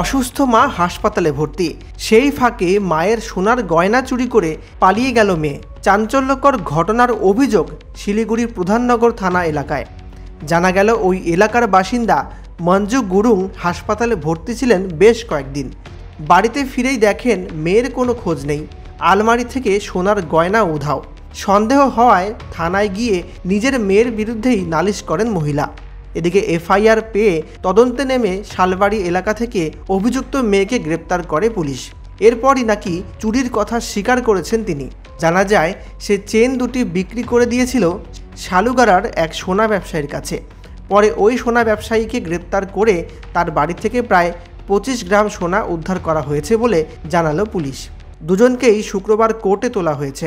অসুস্থ মা হাসপাতালে ভর্তি, সেই ফাঁকে মায়ের সোনার গয়না চুরি করে পালিয়ে গেল মেয়ে। চাঞ্চল্যকর ঘটনার অভিযোগ শিলিগুড়ির প্রধাননগর থানা এলাকায়। জানা গেল ওই এলাকার বাসিন্দা মঞ্জু গুরুং হাসপাতালে ভর্তি ছিলেন বেশ কয়েকদিন। বাড়িতে ফিরেই দেখেন মেয়ের কোনো খোঁজ নেই, আলমারি থেকে সোনার গয়না উধাও। সন্দেহ হওয়ায় থানায় গিয়ে নিজের মেয়ের বিরুদ্ধেই নালিশ করেন মহিলা। এদিকে এফআইআর পেয়ে তদন্তে নেমে শালবাড়ি এলাকা থেকে অভিযুক্ত মেয়েকে গ্রেপ্তার করে পুলিশ। এরপরই নাকি চুরির কথা স্বীকার করেছেন তিনি। জানা যায় সে চেন দুটি বিক্রি করে দিয়েছিল শালুগাড়ার এক সোনা ব্যবসায়ীর কাছে। পরে ওই সোনা ব্যবসায়ীকে গ্রেপ্তার করে তার বাড়ি থেকে প্রায় 25 গ্রাম সোনা উদ্ধার করা হয়েছে বলে জানালো পুলিশ। দুজনকেই শুক্রবার কোর্টে তোলা হয়েছে।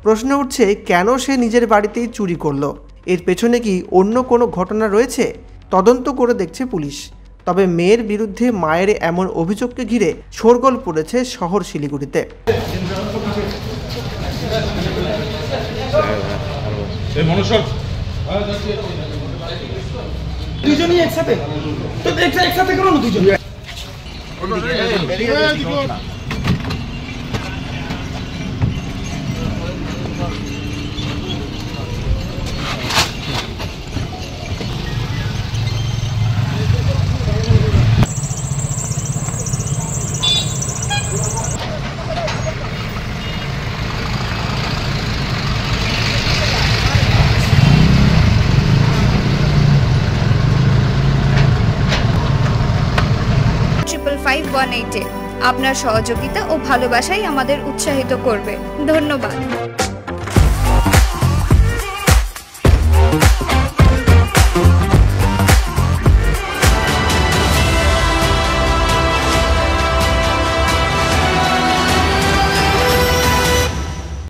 প্রশ্ন উঠছে, কেন সে নিজের বাড়িতেই চুরি করলো? এর পেছনে কি অন্য কোনো ঘটনা রয়েছে? তদন্ত করে দেখছে পুলিশ। তবে মেয়ের বিরুদ্ধে মায়ের এমন অভিযোগকে ঘিরে শোরগোল পড়েছে শহর শিলিগুড়িতে। দুজনই একসাথে তো একসাথে করো না দুজন। আপনার সহযোগিতা ও ভালোবাসাই আমাদের উৎসাহিত করবে। ধন্যবাদ।